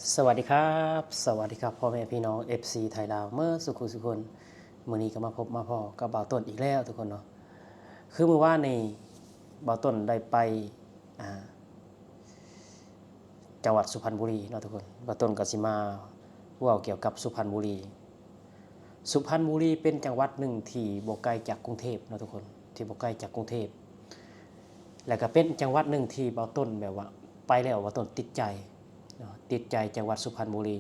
สวัสดีครับสวัสดีครับพ่อแม่พี่น้อง FC ไทยลาวเมื่อสุขุสุคนมื้อนี้ก็มาพบมาพอกับบ่าวต้นอีกแล้วทุกคนเนาะคือเมื่อวานนี้บ่าวต้นได้ไปอ่าจังหวัดสุพรรณบุรีเนาะทุกคนบ่าวต้นก็สิมาเว้าเกี่ยวกับสุพรรณบุรีสุพรรณบุรีเป็นจังหวัดหนึ่งที่บ่ไกลจากกรุงเทพเนาะทุกคนที่บ่ไกลจากกรุงเทพแล้วก็เป็นจังหวัดหนึ่งที่บ่าวต้นแบบว่าไปแล้วบ่าวต้นติดใจเนาะติดใจจังหวัดสุพรรณบุรี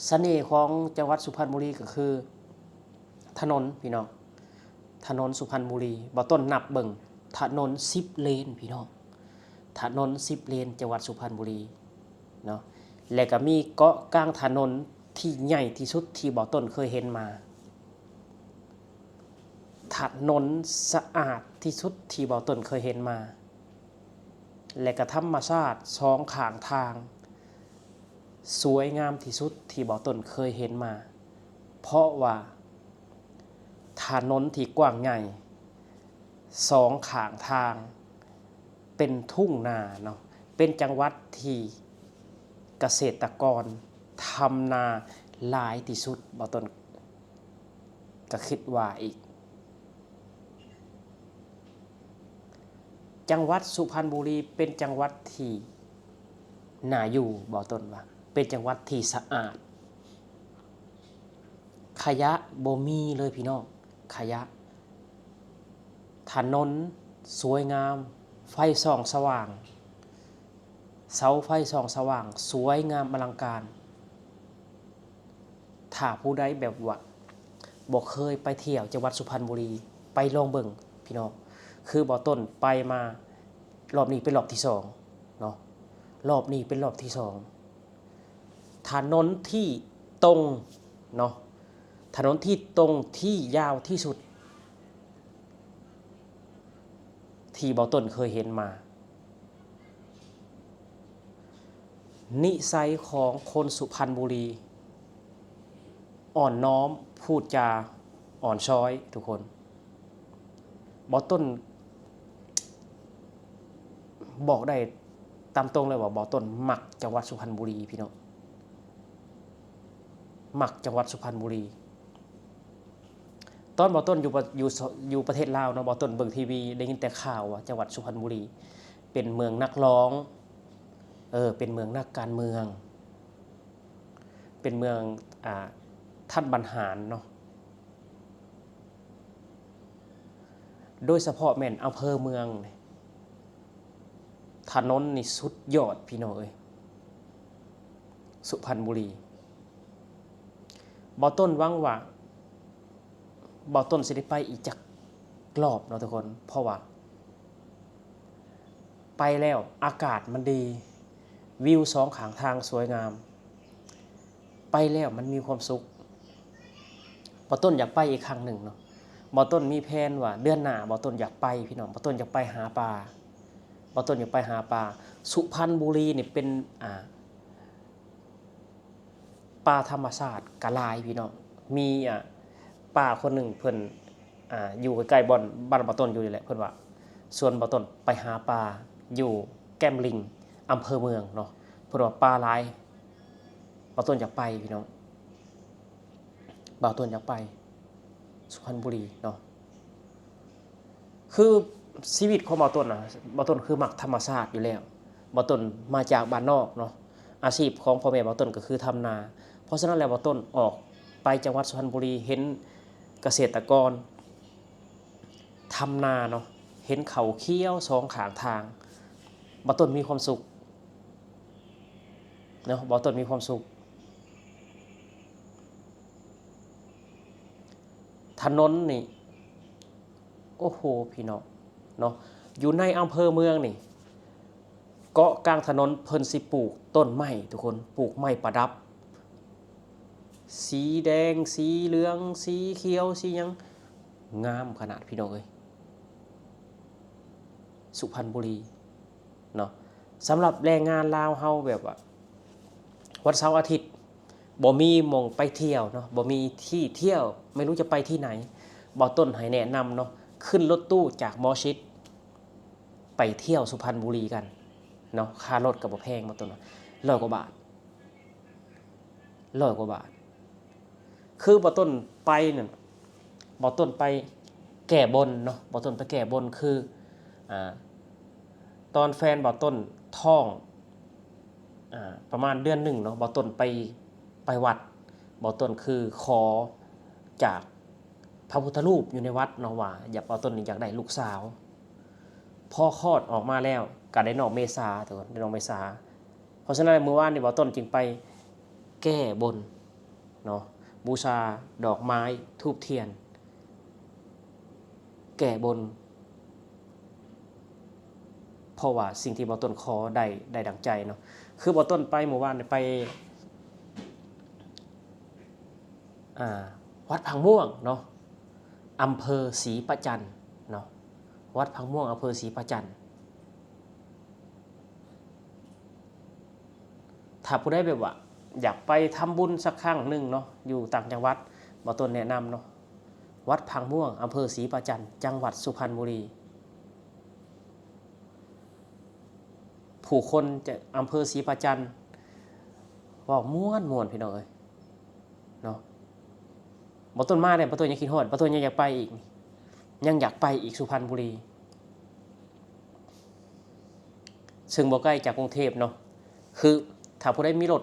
เสน่ห์ของจังหวัดสุพรรณบุรีก็คือถนนพี่น้องถนนสุพรรณบุรีบ่ต้นนับเบิ่งถนน10เลนพี่น้องถนน10เลนจังหวัดสุพรรณบุรีเนาะและก็มีเกาะกลางถนนที่ใหญ่ที่สุดที่บ่ต้นเคยเห็นมาถนนสะอาดที่สุดที่บ่ต้นเคยเห็นมาและก็ธรรมชาติสองข้างทางสวยงามที่สุดที่บ่ต้นเคยเห็นมา เพราะว่าถนนที่กว้างใหญ่สองข้างทางเป็นทุ่งนาเนาะเป็นจังหวัดที่เกษตรกรทำนาหลายที่สุดบ่ต้นก็คิดว่าอีกจังหวัดสุพรรณบุรีเป็นจังหวัดที่น่าอยู่บ่ต้นว่าเป็นจังหวัดที่สะอาดขยะบ่มีเลยพี่น้องขยะถนนสวยงามไฟส่องสว่างเสาไฟส่องสว่างสวยงามอลังการถ้าผู้ใดแบบว่าบ่เคยไปเที่ยวจังหวัดสุพรรณบุรีไปลองเบิ่งพี่น้องคือบ่ต้นไปมารอบนี้เป็นรอบที่2เนาะรอบนี้เป็นรอบที่2ถนนที่ตรงเนาะถนนที่ตรงที่ยาวที่สุดที่บ่ต้นเคยเห็นมานิสัยของคนสุพรรณบุรีอ่อนน้อมพูดจาอ่อนช้อยทุกคนบ่ต้นบอกได้ตามตรงเลยว่าบ่ต้นมักจังหวัดสุพรรณบุรีพี่น้องมักจังหวัดสุพรรณบุรีตอนบ่ต้นอยู่ประเทศลาวเนาะบ่ต้นเบิ่งทีวีได้ยินแต่ข่าวว่าจังหวัดสุพรรณบุรีเป็นเมืองนักร้องเป็นเมืองนักการเมืองเป็นเมืองท่านบรรหารเนาะโดยเฉพาะแม่นอำเภอเมืองถนนนี่สุดยอดพี่น้องเอ้ยสุพรรณบุรีบ่ต้นหวังว่าบ่ต้นสิได้ไปอีกจักรอบเนาะทุกคนเพราะว่าไปแล้วอากาศมันดีวิวสองข้างทางสวยงามไปแล้วมันมีความสุขบ่ต้นอยากไปอีกครั้งหนึ่งเนาะบ่ต้นมีแผนว่าเดือนหน้าบ่ต้นอยากไปพี่น้องบ่ต้นอยากไปหาปลาบ่ต้นอยากไปหาปลาสุพรรณบุรีนี่เป็นป่าธรรมชาติกะหลายพี่น้องมีป้าคนหนึ่งเพิ่นอยู่ใกล้ๆบ้านบ่ต้นอยู่นี่แหละเพิ่นว่าส่วนบ่ต้นไปหาปลาอยู่แก้มลิงอำเภอเมืองเนาะเพิ่นว่าปลาหลายบ่ต้นอยากไปพี่น้องบ่ต้นอยากไปสุพรรณบุรีเนาะคือชีวิตของบ่ต้นบ่ต้นคือมักธรรมชาติอยู่แล้วบ่ต้นมาจากบ้านนอกเนาะอาชีพของพ่อแม่บ่ต้นก็คือทำนาเพราะฉะนั้นแล้วบ่ต้นออกไปจังหวัดสุพรรณบุรีเห็นเกษตรกรทำนาเนาะเห็นเขาเขี้ยวสองข้างทางบ่ต้นมีความสุขเนาะบ่ต้นมีความสุขถนนนี่โอ้โหพี่น้องเนาะอยู่ในอำเภอเมืองนี่เกาะกลางถนนเพิ่นสิปลูกต้นไม้ทุกคนปลูกไม้ประดับสีแดงสีเหลืองสีเขียวสีหยังงามขนาดพี่น้องเอ้ยสุพรรณบุรีเนาะสำหรับแรงงานลาวเฮาแบบว่าวันเสาร์อาทิตย์บ่มีหม่องไปเที่ยวเนาะบ่มีที่เที่ยวไม่รู้จะไปที่ไหนบ่ต้นให้แนะนำเนาะขึ้นรถตู้จากหมอชิดไปเที่ยวสุพรรณบุรีกันเนาะค่ารถก็บ่แพงบ่ต้น ร้อยกว่าบาทร้อยกว่าบาทคือบ่ต้นไปนั่นบ่ต้นไปแก้บนเนาะบ่ต้นไปแก้บนคือตอนแฟนบ่ต้นท้องประมาณเดือนหนึ่งเนาะบ่ต้นไปวัดบ่ต้นคือขอจากพระพุทธรูปอยู่ในวัดเนาะว่าอยากบ่ต้นนี่อยากได้ลูกสาวพอคลอดออกมาแล้วก็ได้น้องเมษาทุกคนได้น้องเมษาเพราะฉะนั้นเมื่อวานนี่บ่ต้นจึงไปแก้บนเนาะบูชาดอกไม้ธูปเทียนแก้บนเพราะว่าสิ่งที่บ่ต้นขอได้ดังใจเนาะคือบ่ต้นไปเมื่อวานไปวัดพังม่วงเนาะอำเภอศรีประจันเนาะวัดพังม่วงอำเภอศรีประจันถ้าผู้ใดแบบว่าอยากไปทำบุญสักครั้งหนึ่งเนาะอยู่ต่างจังหวัดบ่ต้นแนะนำเนาะวัดพังม่วงอำเภอศรีประจันจังหวัดสุพรรณบุรีผู้คนจะอำเภอศรีประจันว่าม่วนพี่น้องเอ้ยเนาะบ่ต้นมาเนี่ยบ่ต้นยังคิดฮอดบ่ต้นยังอยากไปอีกยังอยากไปอีกสุพรรณบุรีซึ่งบ่ใกล้จากกรุงเทพเนาะคือถ้าผู้ใดมีรถ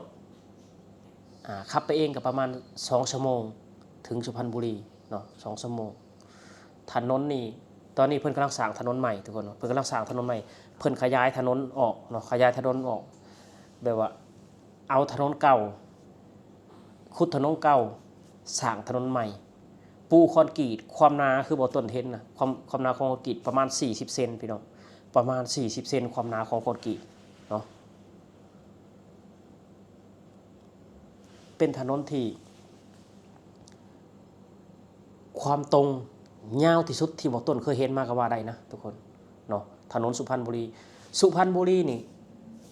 ขับไปเองก็ประมาณ2ชั่วโมงถึงสุพรรณบุรีเนาะ2ชั่วโมงถนนนี่ตอนนี้เพิ่นกำลังสร้างถนนใหม่ทุกคนเพิ่นกำลังสร้างถนนใหม่เพิ่นขยายถนนออกเนาะขยายถนนออกแบบว่าเอาถนนเก่าขุดถนนเก่าสร้างถนนใหม่ปูคอนกรีตความหนาคือบ่ต้นเห็นนะความหนาของคอนกรีตประมาณ40เซนพี่น้องประมาณ40เซนความหนาของคอนกรีตเนาะเป็นถนนที่ความตรงยาวที่สุดที่บ่ต้นเคยเห็นมาก็ว่าได้นะทุกคนเนาะถนนสุพรรณบุรีนี่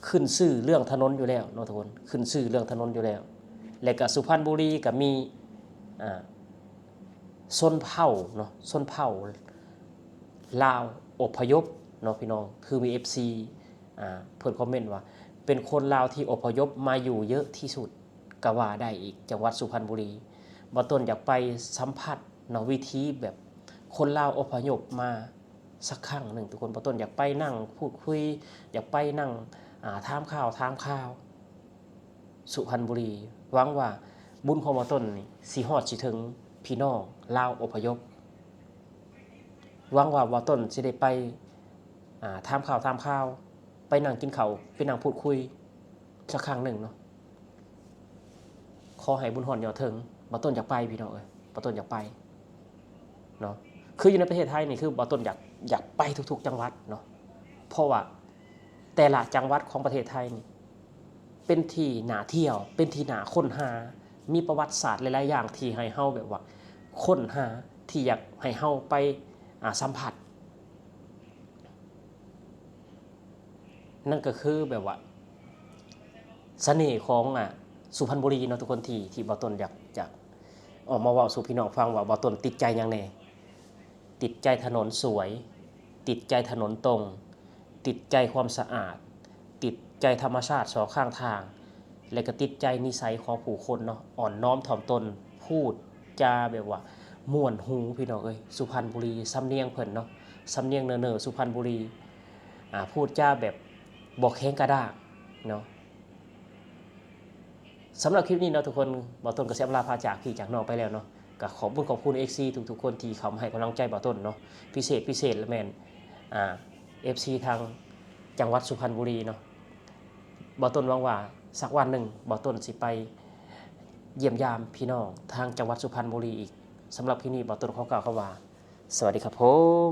ขึ้นชื่อเรื่องถนนอยู่แล้วเนาะทุกคนขึ้นชื่อเรื่องถนนอยู่แล้วและก็สุพรรณบุรีก็มีชนเผ่าเนาะชนเผ่าลาวอพยพเนาะพี่น้องคือมี FC เพิ่นคอมเมนต์ว่าเป็นคนลาวที่อพยพมาอยู่เยอะที่สุดก็ว่าได้อีกจังหวัดสุพรรณบุรีบ่ต้นอยากไปสัมผัสเนาะวิธีแบบคนลาวอพยพมาสักครั้งหนึ่งทุกคนบ่ต้นอยากไปนั่งพูดคุยอยากไปนั่งถามข่าวสุพรรณบุรีหวังว่าบุญของบ่ต้นนี่สิฮอดสิถึงพี่น้องลาวอพยพหวังว่าบ่ต้นสิได้ไปถามข่าวไปนั่งกินข้าวไปนั่งพูดคุยสักครั้งหนึ่งเนาะขอให้บุญฮอดยอดถึงบ่ต้นอยากไปพี่น้องเอ้ยบ่ต้นอยากไปเนาะคืออยู่ในประเทศไทยนี่คือบ่ต้นอยากไปทุกๆจังหวัดเนาะเพราะว่าแต่ละจังหวัดของประเทศไทยนี่เป็นที่น่าเที่ยวเป็นที่น่าค้นหามีประวัติศาสตร์หลายๆอย่างที่ให้เฮาแบบว่าค้นหาที่อยากให้เฮาไปสัมผัสนั่นก็คือแบบว่าเสน่ห์ของสุพรรณบุรีเนาะทุกคนที่บ่ต้นอยากออกมาเว้าสู่พี่น้องฟังว่าบ่ต้นติดใจหยังแน่ติดใจถนนสวยติดใจถนนตรงติดใจความสะอาดติดใจธรรมชาติสองข้างทางและก็ติดใจนิสัยของผู้คนเนาะอ่อนน้อมถ่อมตนพูดจาแบบว่าม่วนหูพี่น้องเอ้ยสุพรรณบุรีสำเนียงเพิ่นเนาะสำเนียงเนอสุพรรณบุรีพูดจาแบบบ่แข็งกระด้างเนาะสำหรับคลิปนี้เนาะทุกคนบ่ต้นก็สิอำลาพาจากพี่จากน้องไปแล้วเนาะก็ขอบคุณ XC ทุกๆคนที่เข้ามาให้กำลังใจบ่ต้นเนาะพิเศษและแม่นFC ทางจังหวัดสุพรรณบุรีเนาะบ่ต้นหวังว่าสักวันหนึ่งบ่ต้นสิไปเยี่ยมยามพี่น้องทางจังหวัดสุพรรณบุรีอีกสำหรับคลิปนี้บ่ต้นขอกล่าวคำว่าสวัสดีครับผม